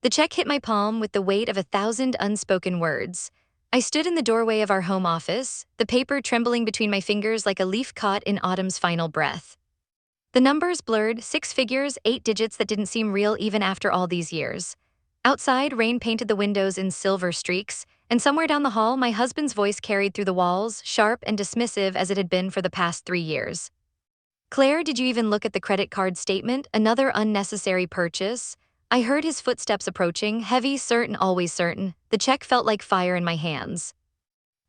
The check hit my palm with the weight of 1,000 unspoken words. I stood in the doorway of our home office, the paper trembling between my fingers like a leaf caught in autumn's final breath. The numbers blurred, 6 figures, 8 digits that didn't seem real even after all these years. Outside, rain painted the windows in silver streaks, and somewhere down the hall, my husband's voice carried through the walls, sharp and dismissive as it had been for the past 3 years. Claire, did you even look at the credit card statement? Another unnecessary purchase? I heard his footsteps approaching, heavy, certain, always certain. The check felt like fire in my hands.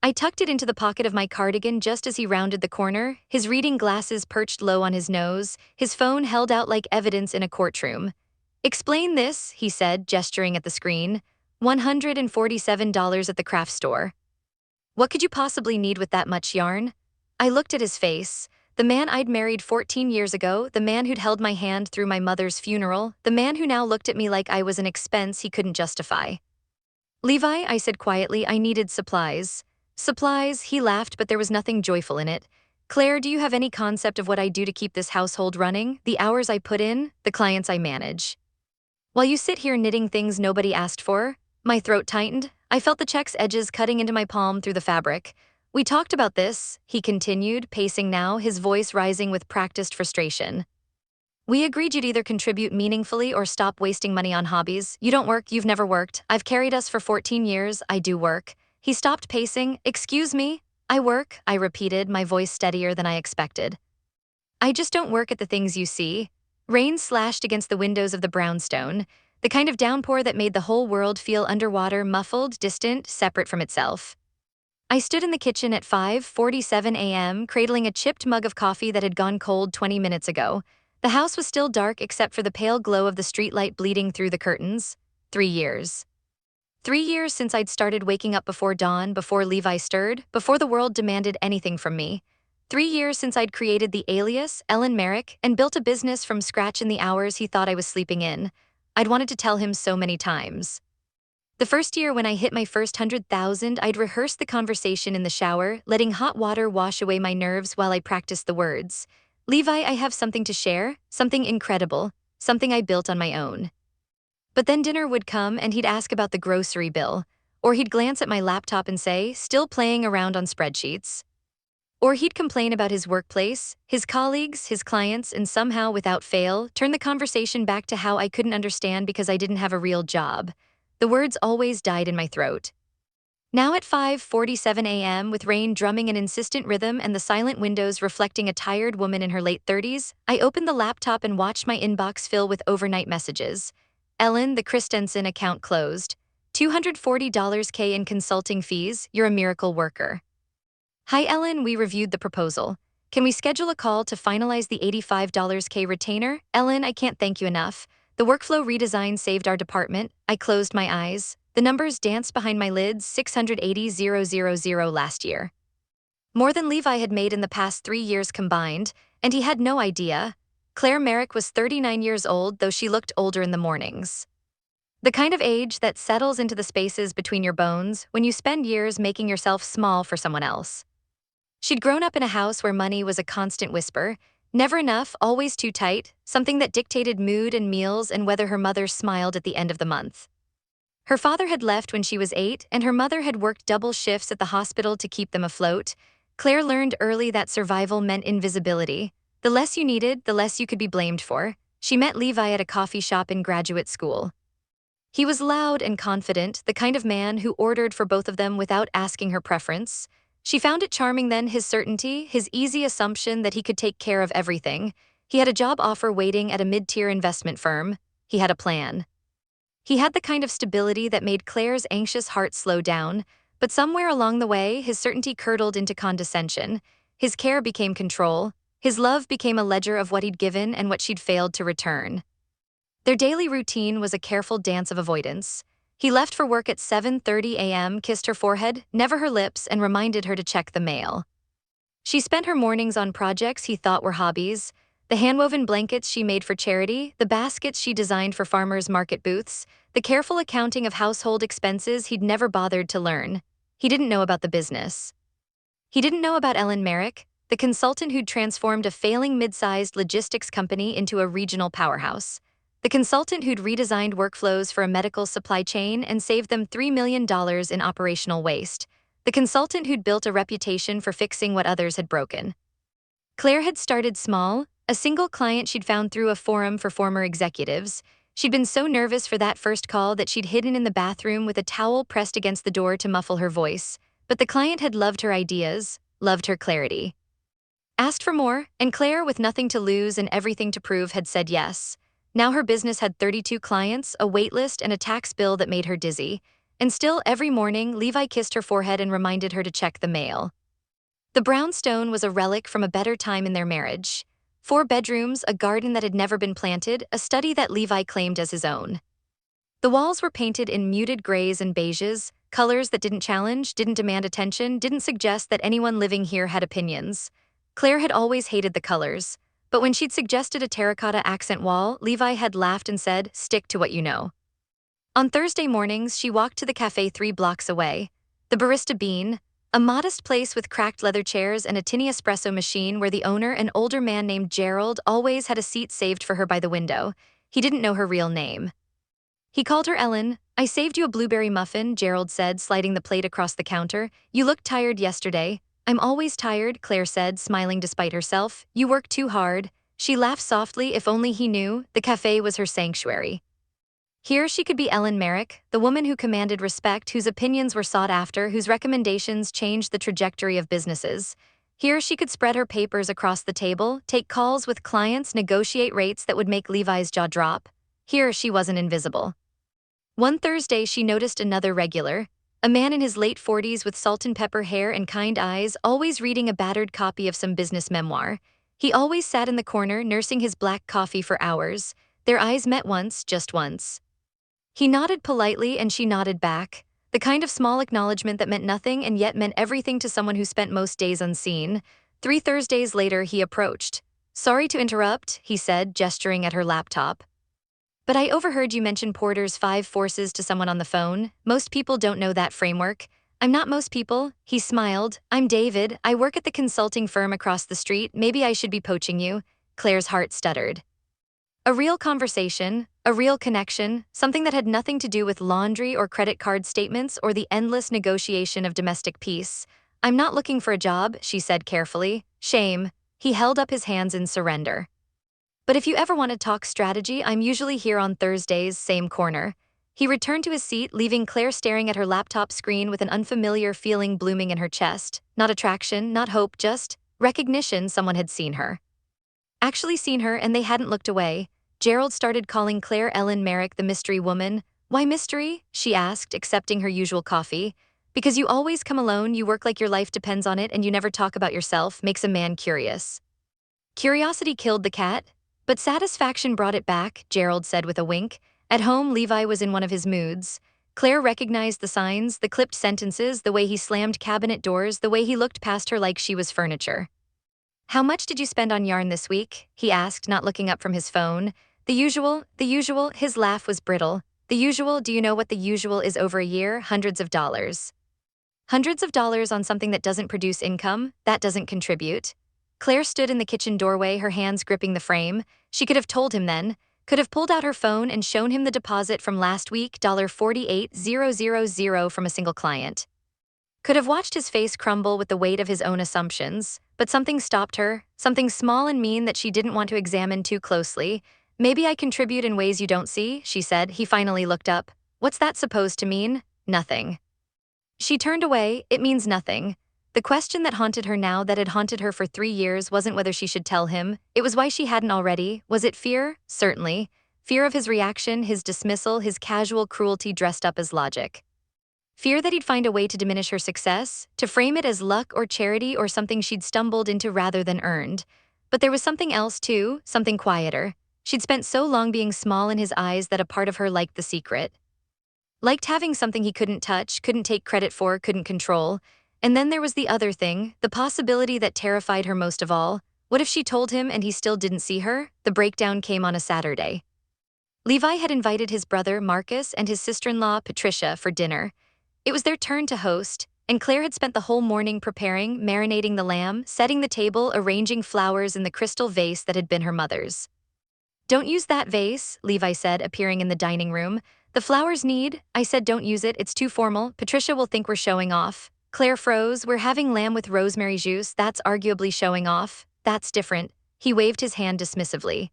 I tucked it into the pocket of my cardigan just as he rounded the corner, his reading glasses perched low on his nose, his phone held out like evidence in a courtroom. Explain this, he said, gesturing at the screen. $147 at the craft store. What could you possibly need with that much yarn? I looked at his face. The man I'd married 14 years ago, the man who'd held my hand through my mother's funeral, the man who now looked at me like I was an expense he couldn't justify. Levi, I said quietly, I needed supplies. Supplies, he laughed, but there was nothing joyful in it. Claire, do you have any concept of what I do to keep this household running? The hours I put in, the clients I manage. While you sit here knitting things nobody asked for, my throat tightened. I felt the check's edges cutting into my palm through the fabric. We talked about this, he continued, pacing now, his voice rising with practiced frustration. We agreed you'd either contribute meaningfully or stop wasting money on hobbies. You don't work, you've never worked. I've carried us for 14 years, I do work. He stopped pacing. Excuse me? I work, I repeated, my voice steadier than I expected. I just don't work at the things you see. Rain slashed against the windows of the brownstone, the kind of downpour that made the whole world feel underwater, muffled, distant, separate from itself. I stood in the kitchen at 5:47 a.m., cradling a chipped mug of coffee that had gone cold 20 minutes ago. The house was still dark except for the pale glow of the streetlight bleeding through the curtains. 3 years. 3 years since I'd started waking up before dawn, before Levi stirred, before the world demanded anything from me. 3 years since I'd created the alias, Ellen Merrick, and built a business from scratch in the hours he thought I was sleeping in. I'd wanted to tell him so many times. The first year when I hit my first 100,000, I'd rehearsed the conversation in the shower, letting hot water wash away my nerves while I practiced the words. Levi, I have something to share, something incredible, something I built on my own. But then dinner would come and he'd ask about the grocery bill, or he'd glance at my laptop and say, still playing around on spreadsheets. Or he'd complain about his workplace, his colleagues, his clients, and somehow, without fail, turn the conversation back to how I couldn't understand because I didn't have a real job. The words always died in my throat. Now at 5:47 a.m., with rain drumming an insistent rhythm and the silent windows reflecting a tired woman in her late 30s, I opened the laptop and watched my inbox fill with overnight messages. Ellen, the Christensen account closed. $240K in consulting fees, you're a miracle worker. Hi Ellen, we reviewed the proposal. Can we schedule a call to finalize the $85K retainer? Ellen, I can't thank you enough. The workflow redesign saved our department. I closed my eyes. The numbers danced behind my lids, 680,000 last year. More than Levi had made in the past 3 years combined, and he had no idea. Claire Merrick was 39 years old, though she looked older in the mornings. The kind of age that settles into the spaces between your bones when you spend years making yourself small for someone else. She'd grown up in a house where money was a constant whisper, never enough, always too tight, something that dictated mood and meals and whether her mother smiled at the end of the month. Her father had left when she was 8, and her mother had worked double shifts at the hospital to keep them afloat. Claire learned early that survival meant invisibility. The less you needed, the less you could be blamed for. She met Levi at a coffee shop in graduate school. He was loud and confident, the kind of man who ordered for both of them without asking her preference. She found it charming then, his certainty, his easy assumption that he could take care of everything. He had a job offer waiting at a mid-tier investment firm. He had a plan. He had the kind of stability that made Claire's anxious heart slow down, but somewhere along the way, his certainty curdled into condescension. His care became control. His love became a ledger of what he'd given and what she'd failed to return. Their daily routine was a careful dance of avoidance. He left for work at 7:30 a.m., kissed her forehead, never her lips, and reminded her to check the mail. She spent her mornings on projects he thought were hobbies, the handwoven blankets she made for charity, the baskets she designed for farmers' market booths, the careful accounting of household expenses he'd never bothered to learn. He didn't know about the business. He didn't know about Ellen Merrick, the consultant who'd transformed a failing mid-sized logistics company into a regional powerhouse. the consultant who'd redesigned workflows for a medical supply chain and saved them $3 million in operational waste, the consultant who'd built a reputation for fixing what others had broken. Claire had started small, a single client she'd found through a forum for former executives. She'd been so nervous for that first call that she'd hidden in the bathroom with a towel pressed against the door to muffle her voice. But the client had loved her ideas, loved her clarity. Asked for more, and Claire, with nothing to lose and everything to prove, had said yes. Now her business had 32 clients, a waitlist, and a tax bill that made her dizzy. And still, every morning, Levi kissed her forehead and reminded her to check the mail. The brownstone was a relic from a better time in their marriage. 4 bedrooms, a garden that had never been planted, a study that Levi claimed as his own. The walls were painted in muted grays and beiges, colors that didn't challenge, didn't demand attention, didn't suggest that anyone living here had opinions. Claire had always hated the colors, but when she'd suggested a terracotta accent wall, Levi had laughed and said, "Stick to what you know." On Thursday mornings, she walked to the cafe 3 blocks away. The Barista Bean, a modest place with cracked leather chairs and a tinny espresso machine where the owner, an older man named Gerald, always had a seat saved for her by the window. He didn't know her real name. He called her Ellen. "I saved you a blueberry muffin," Gerald said, sliding the plate across the counter. "You looked tired yesterday." "I'm always tired," Claire said, smiling despite herself. "You work too hard." She laughed softly. If only he knew, the cafe was her sanctuary. Here she could be Ellen Merrick, the woman who commanded respect, whose opinions were sought after, whose recommendations changed the trajectory of businesses. Here she could spread her papers across the table, take calls with clients, negotiate rates that would make Levi's jaw drop. Here she wasn't invisible. One Thursday she noticed another regular, a man in his late 40s with salt and pepper hair and kind eyes, always reading a battered copy of some business memoir. He always sat in the corner, nursing his black coffee for hours. Their eyes met once, just once. He nodded politely and she nodded back, the kind of small acknowledgement that meant nothing and yet meant everything to someone who spent most days unseen. 3 Thursdays later he approached. "Sorry to interrupt," he said, gesturing at her laptop. "But I overheard you mention Porter's 5 forces to someone on the phone. Most people don't know that framework." "I'm not most people," he smiled. "I'm David. I work at the consulting firm across the street. Maybe I should be poaching you." Claire's heart stuttered. A real conversation, a real connection, something that had nothing to do with laundry or credit card statements or the endless negotiation of domestic peace. "I'm not looking for a job," she said carefully. "Shame." He held up his hands in surrender. "But if you ever want to talk strategy, I'm usually here on Thursdays, same corner." He returned to his seat, leaving Claire staring at her laptop screen with an unfamiliar feeling blooming in her chest. Not attraction, not hope, just recognition. Someone had seen her. Actually seen her, and they hadn't looked away. Gerald started calling Claire Ellen Merrick the mystery woman. "Why mystery?" she asked, accepting her usual coffee. "Because you always come alone, you work like your life depends on it, and you never talk about yourself. Makes a man curious." Curiosity killed the cat, but satisfaction brought it back, Gerald said with a wink. At home, Levi was in one of his moods. Claire recognized the signs, the clipped sentences, the way he slammed cabinet doors, the way he looked past her like she was furniture. "How much did you spend on yarn this week?" he asked, not looking up from his phone. The usual, his laugh was brittle. "The usual, do you know what the usual is over a year? Hundreds of dollars." Hundreds of dollars on something that doesn't produce income, that doesn't contribute. Claire stood in the kitchen doorway, her hands gripping the frame. She could have told him then, could have pulled out her phone and shown him the deposit from last week, $48,000 from a single client. Could have watched his face crumble with the weight of his own assumptions, but something stopped her, something small and mean that she didn't want to examine too closely. "Maybe I contribute in ways you don't see," she said. He finally looked up. "What's that supposed to mean?" "Nothing." She turned away. "It means nothing." The question that haunted her now, that had haunted her for 3 years, wasn't whether she should tell him. It was why she hadn't already. Was it fear? Certainly. Fear of his reaction, his dismissal, his casual cruelty dressed up as logic. Fear that he'd find a way to diminish her success, to frame it as luck or charity or something she'd stumbled into rather than earned. But there was something else too, something quieter. She'd spent so long being small in his eyes that a part of her liked the secret. Liked having something he couldn't touch, couldn't take credit for, couldn't control. And then there was the other thing, the possibility that terrified her most of all. What if she told him and he still didn't see her? The breakdown came on a Saturday. Levi had invited his brother, Marcus, and his sister-in-law, Patricia, for dinner. It was their turn to host, and Claire had spent the whole morning preparing, marinating the lamb, setting the table, arranging flowers in the crystal vase that had been her mother's. Don't use that vase, Levi said, appearing in the dining room. The flowers need. I said don't use it, it's too formal. Patricia will think we're showing off. Claire froze. We're having lamb with rosemary juice, that's arguably showing off. That's different. He waved his hand dismissively.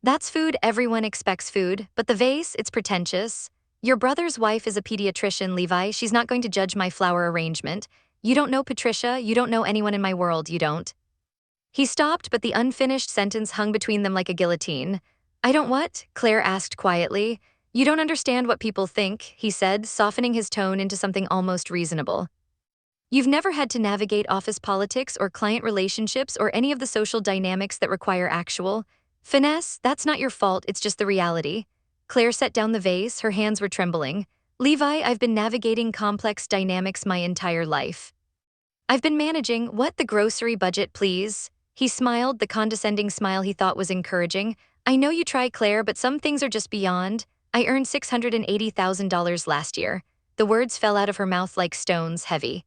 That's food, everyone expects food, but the vase, it's pretentious. Your brother's wife is a pediatrician, Levi, she's not going to judge my flower arrangement. You don't know Patricia, you don't know anyone in my world, you don't. He stopped, but the unfinished sentence hung between them like a guillotine. I don't what? Claire asked quietly. You don't understand what people think, he said, softening his tone into something almost reasonable. You've never had to navigate office politics or client relationships or any of the social dynamics that require actual finesse. That's not your fault, it's just the reality. Claire set down the vase, her hands were trembling. Levi, I've been navigating complex dynamics my entire life. I've been managing, what, the grocery budget, please? He smiled, the condescending smile he thought was encouraging. I know you try, Claire, but some things are just beyond. I earned $680,000 last year. The words fell out of her mouth like stones, heavy.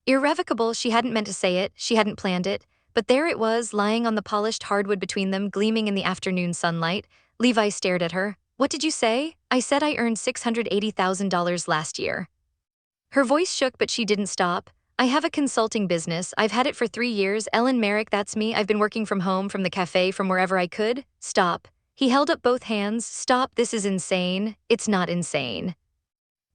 Irrevocable, she hadn't meant to say it, she hadn't planned it, but there it was, lying on the polished hardwood between them, gleaming in the afternoon sunlight. Levi stared at her. What did you say? I said I earned $680,000 last year. Her voice shook, but she didn't stop. I have a consulting business. I've had it for 3 years. Ellen Merrick, that's me. I've been working from home, from the cafe, from wherever I could. Stop. He held up both hands. Stop, this is insane. It's not insane.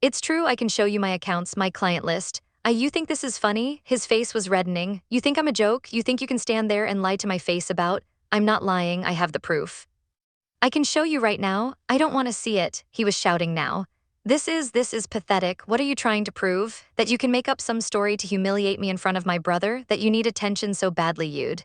It's true, I can show you my accounts, my client list. You think this is funny? His face was reddening. You think I'm a joke? You think you can stand there and lie to my face about? I'm not lying, I have the proof. I can show you right now. I don't want to see it, he was shouting now. This is pathetic. What are you trying to prove? That you can make up some story to humiliate me in front of my brother? That you need attention so badly you'd?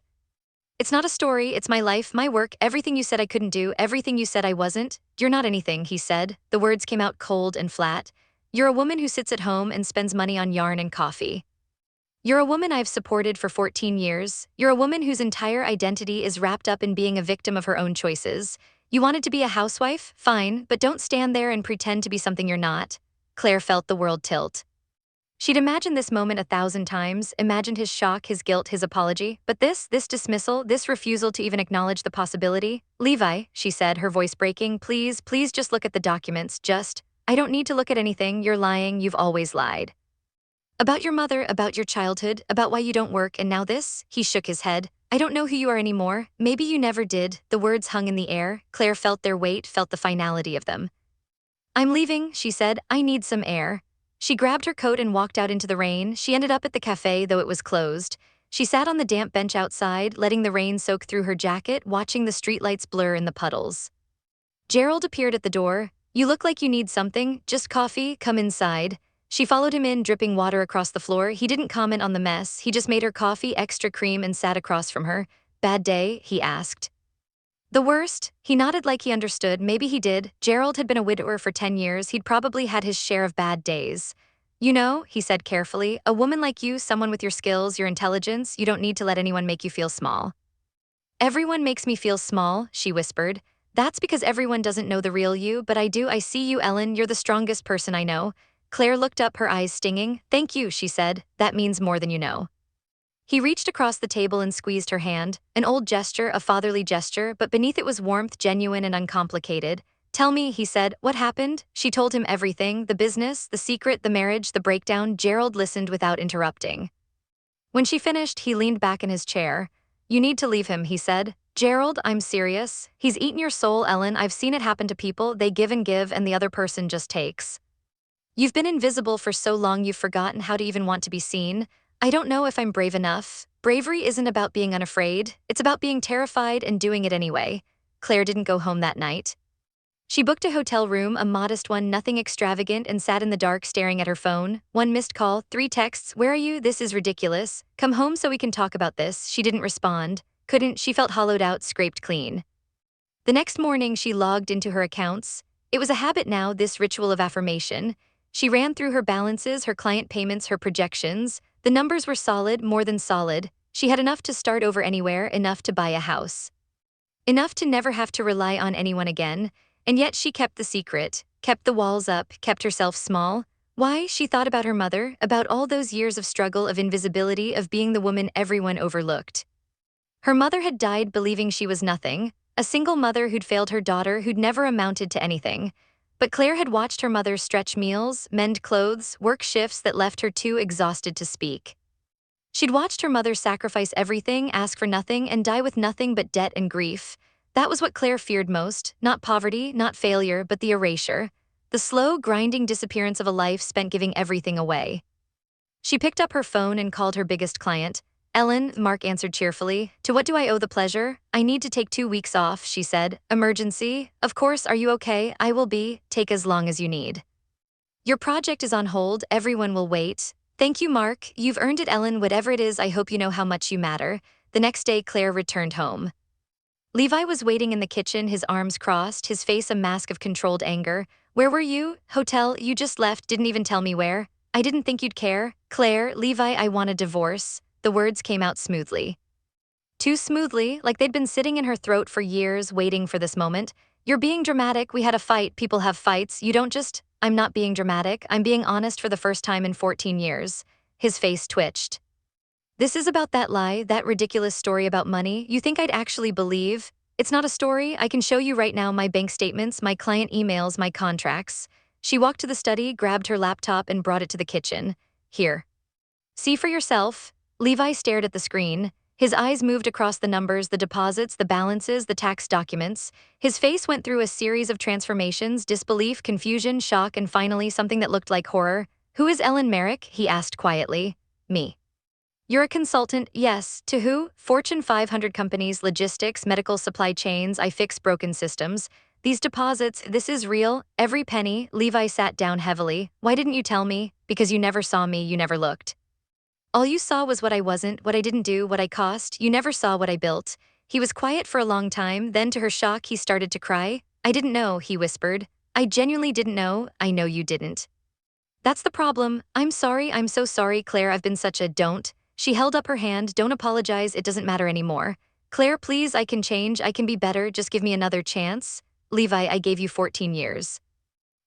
It's not a story, it's my life, my work, everything you said I couldn't do, everything you said I wasn't. You're not anything, he said. The words came out cold and flat. You're a woman who sits at home and spends money on yarn and coffee. You're a woman I've supported for 14 years. You're a woman whose entire identity is wrapped up in being a victim of her own choices. You wanted to be a housewife? Fine, but don't stand there and pretend to be something you're not. Claire felt the world tilt. She'd imagined this moment 1,000 times, imagined his shock, his guilt, his apology, but this dismissal, this refusal to even acknowledge the possibility. Levi, she said, her voice breaking, please just look at the documents, I don't need to look at anything, you're lying, you've always lied. About your mother, about your childhood, about why you don't work, and now this? He shook his head. I don't know who you are anymore, maybe you never did. The words hung in the air. Claire felt their weight, felt the finality of them. I'm leaving, she said, I need some air. She grabbed her coat and walked out into the rain. She ended up at the cafe, though it was closed. She sat on the damp bench outside, letting the rain soak through her jacket, watching the streetlights blur in the puddles. Gerald appeared at the door. You look like you need something, just coffee, come inside. She followed him in, dripping water across the floor. He didn't comment on the mess, he just made her coffee, extra cream, and sat across from her. Bad day? He asked. The worst? He nodded like he understood, maybe he did. Gerald had been a widower for 10 years, he'd probably had his share of bad days. You know, he said carefully, a woman like you, someone with your skills, your intelligence, you don't need to let anyone make you feel small. Everyone makes me feel small, she whispered. That's because everyone doesn't know the real you, but I do. I see you, Ellen, you're the strongest person I know. Claire looked up, her eyes stinging. Thank you, she said. That means more than you know. He reached across the table and squeezed her hand, an old gesture, a fatherly gesture, but beneath it was warmth, genuine and uncomplicated. Tell me, he said, what happened? She told him everything, the business, the secret, the marriage, the breakdown. Gerald listened without interrupting. When she finished, he leaned back in his chair. You need to leave him, he said. Gerald, I'm serious. He's eaten your soul, Ellen. I've seen it happen to people. They give and the other person just takes. You've been invisible for so long you've forgotten how to even want to be seen. I don't know if I'm brave enough. Bravery isn't about being unafraid. It's about being terrified and doing it anyway. Claire didn't go home that night. She booked a hotel room, a modest one, nothing extravagant, and sat in the dark staring at her phone. 1 missed call, 3 texts. Where are you? This is ridiculous. Come home so we can talk about this. She didn't respond. Couldn't, she felt hollowed out, scraped clean. The next morning, she logged into her accounts. It was a habit now, this ritual of affirmation. She ran through her balances, her client payments, her projections. The numbers were solid, more than solid. She had enough to start over anywhere, enough to buy a house. Enough to never have to rely on anyone again. And yet she kept the secret, kept the walls up, kept herself small. Why? She thought about her mother, about all those years of struggle, of invisibility, of being the woman everyone overlooked. Her mother had died believing she was nothing. a single mother who'd failed her daughter who'd never amounted to anything. But Claire had watched her mother stretch meals, mend clothes, work shifts that left her too exhausted to speak. She'd watched her mother sacrifice everything, ask for nothing, and die with nothing but debt and grief. That was what Claire feared most, not poverty, not failure, but the erasure. The slow, grinding disappearance of a life spent giving everything away. She picked up her phone and called her biggest client. Ellen, Mark answered cheerfully. To what do I owe the pleasure? I need to take 2 weeks off, she said. Emergency? Of course, are you okay? I will be. Take as long as you need. Your project is on hold, everyone will wait. Thank you, Mark. You've earned it, Ellen. Whatever it is, I hope you know how much you matter. The next day, Claire returned home. Levi was waiting in the kitchen, his arms crossed, his face a mask of controlled anger. Where were you? Hotel, you just left, didn't even tell me where. I didn't think you'd care. Claire, Levi, I want a divorce. The words came out smoothly. Too smoothly, like they'd been sitting in her throat for years, waiting for this moment. You're being dramatic, we had a fight, people have fights, you don't just… I'm not being dramatic, I'm being honest for the first time in 14 years. His face twitched. This is about that lie, that ridiculous story about money. You think I'd actually believe? It's not a story. I can show you right now my bank statements, my client emails, my contracts. She walked to the study, grabbed her laptop, and brought it to the kitchen. Here. See for yourself. Levi stared at the screen. His eyes moved across the numbers, the deposits, the balances, the tax documents. His face went through a series of transformations, disbelief, confusion, shock, and finally something that looked like horror. Who is Ellen Merrick? He asked quietly. Me. You're a consultant, yes. To who? Fortune 500 companies, logistics, medical supply chains, I fix broken systems. These deposits, this is real, every penny. Levi sat down heavily. Why didn't you tell me? Because you never saw me, you never looked. All you saw was what I wasn't, what I didn't do, what I cost. You never saw what I built. He was quiet for a long time, then to her shock he started to cry. I didn't know, he whispered. I genuinely didn't know, I know you didn't. That's the problem. I'm sorry, I'm so sorry, Claire, I've been such a don't. She held up her hand. Don't apologize, it doesn't matter anymore. Claire, please, I can change, I can be better, just give me another chance. Levi, I gave you 14 years.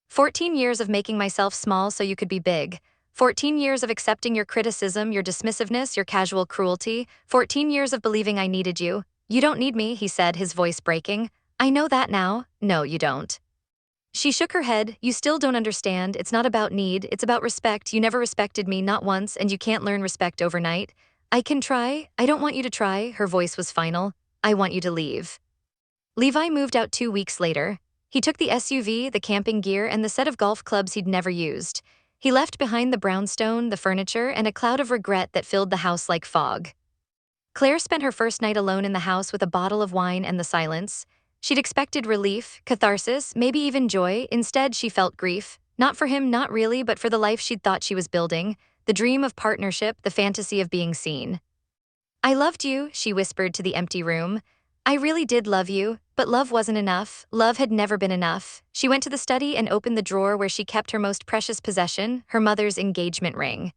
14 years of making myself small so you could be big. 14 years of accepting your criticism, your dismissiveness, your casual cruelty. 14 years of believing I needed you. You don't need me, he said, his voice breaking. I know that now. No, you don't. She shook her head. You still don't understand. It's not about need, it's about respect. You never respected me, not once, and you can't learn respect overnight. I can try. I don't want you to try. Her voice was final. I want you to leave. Levi moved out 2 weeks later. He took the SUV, the camping gear, and the set of golf clubs he'd never used. He left behind the brownstone, the furniture, and a cloud of regret that filled the house like fog. Claire spent her first night alone in the house with a bottle of wine and the silence. She'd expected relief, catharsis, maybe even joy. Instead, she felt grief. Not for him, not really, but for the life she'd thought she was building. The dream of partnership, the fantasy of being seen. I loved you, she whispered to the empty room. I really did love you, but love wasn't enough. Love had never been enough. She went to the study and opened the drawer where she kept her most precious possession, her mother's engagement ring.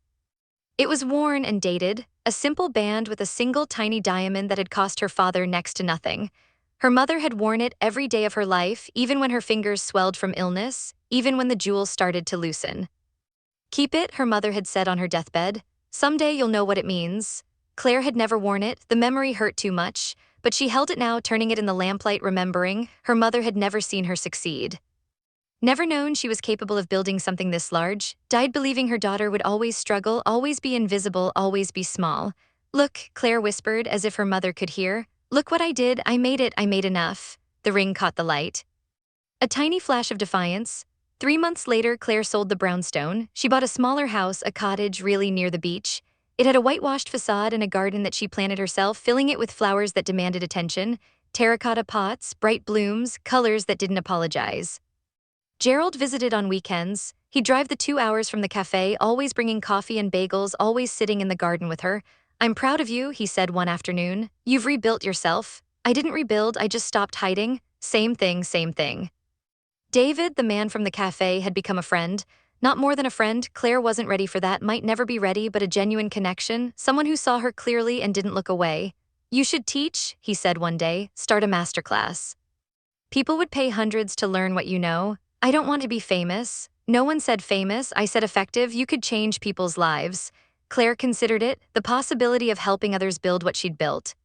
It was worn and dated, a simple band with a single tiny diamond that had cost her father next to nothing. Her mother had worn it every day of her life, even when her fingers swelled from illness, even when the jewel started to loosen. Keep it, her mother had said on her deathbed. Someday you'll know what it means. Claire had never worn it, the memory hurt too much, but she held it now, turning it in the lamplight, remembering. Her mother had never seen her succeed. Never known she was capable of building something this large, died believing her daughter would always struggle, always be invisible, always be small. Look, Claire whispered as if her mother could hear. Look what I did, I made it, I made enough. The ring caught the light. A tiny flash of defiance. 3 months later, Claire sold the brownstone. She bought a smaller house, a cottage really near the beach. It had a whitewashed facade and a garden that she planted herself, filling it with flowers that demanded attention, terracotta pots, bright blooms, colors that didn't apologize. Gerald visited on weekends. He'd drive the 2 hours from the cafe, always bringing coffee and bagels, always sitting in the garden with her. I'm proud of you, he said one afternoon. You've rebuilt yourself. I didn't rebuild, I just stopped hiding. Same thing, same thing. David, the man from the cafe, had become a friend. Not more than a friend, Claire wasn't ready for that, might never be ready, but a genuine connection, someone who saw her clearly and didn't look away. You should teach, he said one day, start a masterclass. People would pay hundreds to learn what you know. I don't want to be famous. No one said famous, I said effective. You could change people's lives. Claire considered it, the possibility of helping others build what she'd built.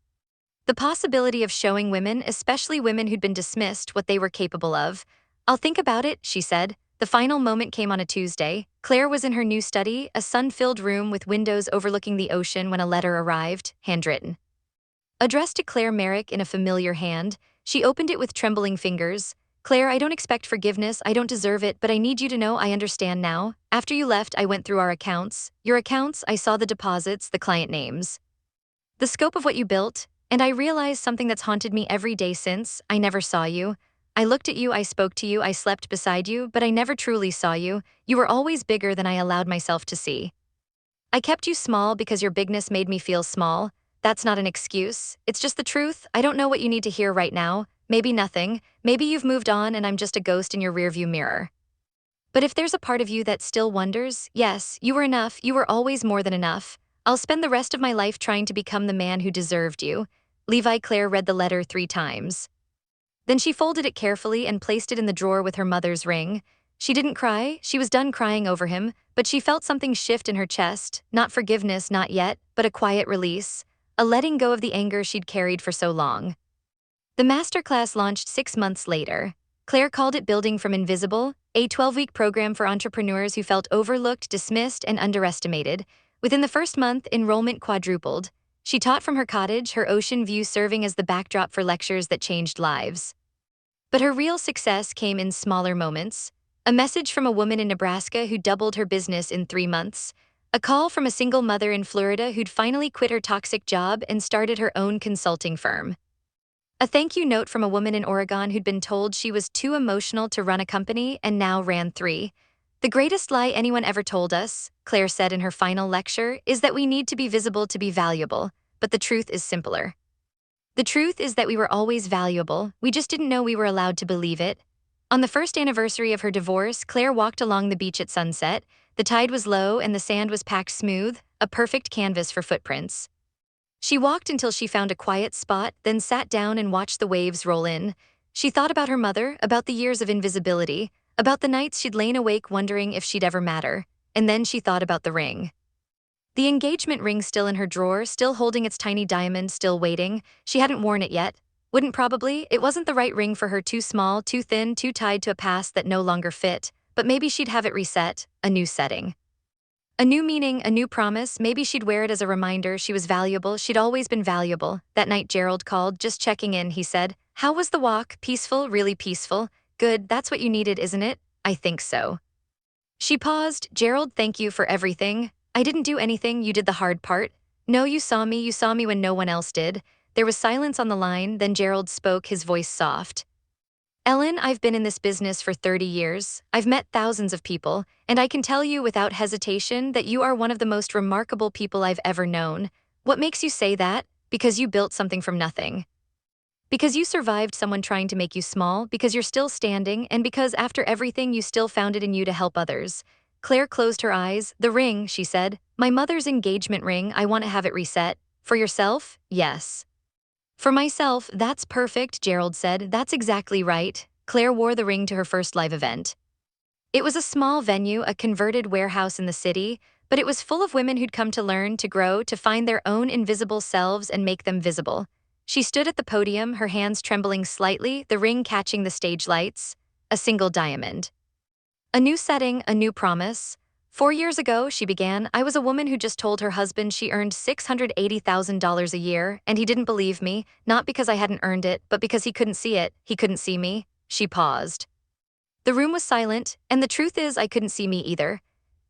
The possibility of showing women, especially women who'd been dismissed, what they were capable of. "I'll think about it," she said. The final moment came on a Tuesday. Claire was in her new study, a sun-filled room with windows overlooking the ocean, when a letter arrived, handwritten. Addressed to Claire Merrick in a familiar hand, she opened it with trembling fingers. "Claire, I don't expect forgiveness, I don't deserve it, but I need you to know I understand now. After you left, I went through our accounts. Your accounts, I saw the deposits, the client names. The scope of what you built, and I realized something that's haunted me every day since. I never saw you. I looked at you, I spoke to you, I slept beside you, but I never truly saw you. You were always bigger than I allowed myself to see. I kept you small because your bigness made me feel small. That's not an excuse. It's just the truth. I don't know what you need to hear right now. Maybe nothing. Maybe you've moved on and I'm just a ghost in your rearview mirror. But if there's a part of you that still wonders, yes, you were enough, you were always more than enough. I'll spend the rest of my life trying to become the man who deserved you." Levi. Claire read the letter 3 times. Then she folded it carefully and placed it in the drawer with her mother's ring. She didn't cry, she was done crying over him, but she felt something shift in her chest, not forgiveness, not yet, but a quiet release, a letting go of the anger she'd carried for so long. The masterclass launched 6 months later. Claire called it Building from Invisible, a 12-week program for entrepreneurs who felt overlooked, dismissed, and underestimated. Within the first month, enrollment quadrupled. She taught from her cottage, her ocean view serving as the backdrop for lectures that changed lives. But her real success came in smaller moments. A message from a woman in Nebraska who doubled her business in 3 months. A call from a single mother in Florida who'd finally quit her toxic job and started her own consulting firm. A thank you note from a woman in Oregon who'd been told she was too emotional to run a company and now ran 3. "The greatest lie anyone ever told us," Claire said in her final lecture, "is that we need to be visible to be valuable, but the truth is simpler. The truth is that we were always valuable, we just didn't know we were allowed to believe it." On the first anniversary of her divorce, Claire walked along the beach at sunset. The tide was low and the sand was packed smooth, a perfect canvas for footprints. She walked until she found a quiet spot, then sat down and watched the waves roll in. She thought about her mother, about the years of invisibility, about the nights she'd lain awake wondering if she'd ever matter, and then she thought about the ring. The engagement ring still in her drawer, still holding its tiny diamond, still waiting. She hadn't worn it yet. Wouldn't probably. It wasn't the right ring for her, too small, too thin, too tied to a past that no longer fit. But maybe she'd have it reset, a new setting. A new meaning, a new promise. Maybe she'd wear it as a reminder she was valuable, she'd always been valuable. That night Gerald called, just checking in, he said. "How was the walk? Peaceful, really peaceful? Good, that's what you needed, isn't it?" "I think so." She paused. "Gerald, thank you for everything. I didn't do anything, you did the hard part. No, you saw me when no one else did." There was silence on the line, then Gerald spoke, his voice soft. "Ellen, I've been in this business for 30 years. I've met thousands of people, and I can tell you without hesitation that you are one of the most remarkable people I've ever known. What makes you say that? Because you built something from nothing. Because you survived someone trying to make you small, because you're still standing, and because after everything you still found it in you to help others." Claire closed her eyes. "The ring," she said. "My mother's engagement ring, I want to have it reset." "For yourself?" "Yes." "For myself, that's perfect," Gerald said. "That's exactly right." Claire wore the ring to her first live event. It was a small venue, a converted warehouse in the city, but it was full of women who'd come to learn, to grow, to find their own invisible selves and make them visible. She stood at the podium, her hands trembling slightly, the ring catching the stage lights. A single diamond. A new setting, a new promise. 4 years ago, she began, I was a woman who just told her husband she earned $680,000 a year, and he didn't believe me, not because I hadn't earned it, but because he couldn't see it, he couldn't see me. She paused. The room was silent, and the truth is I couldn't see me either.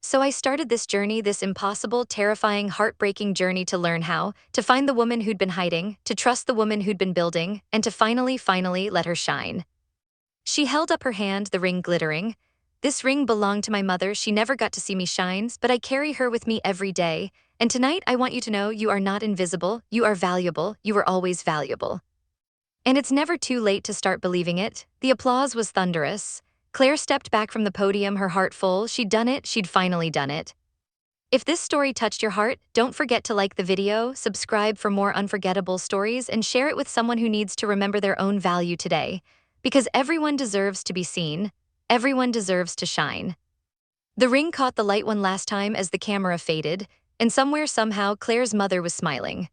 So I started this journey, this impossible, terrifying, heartbreaking journey to learn how, to find the woman who'd been hiding, to trust the woman who'd been building, and to finally let her shine. She held up her hand, the ring glittering. "This ring belonged to my mother, she never got to see me shine, but I carry her with me every day. And tonight I want you to know you are not invisible, you are valuable, you were always valuable. And it's never too late to start believing it." The applause was thunderous. Claire stepped back from the podium, her heart full. She'd done it, she'd finally done it. If this story touched your heart, don't forget to like the video, subscribe for more unforgettable stories, and share it with someone who needs to remember their own value today. Because everyone deserves to be seen. Everyone deserves to shine. The ring caught the light one last time as the camera faded, and somewhere, somehow, Claire's mother was smiling.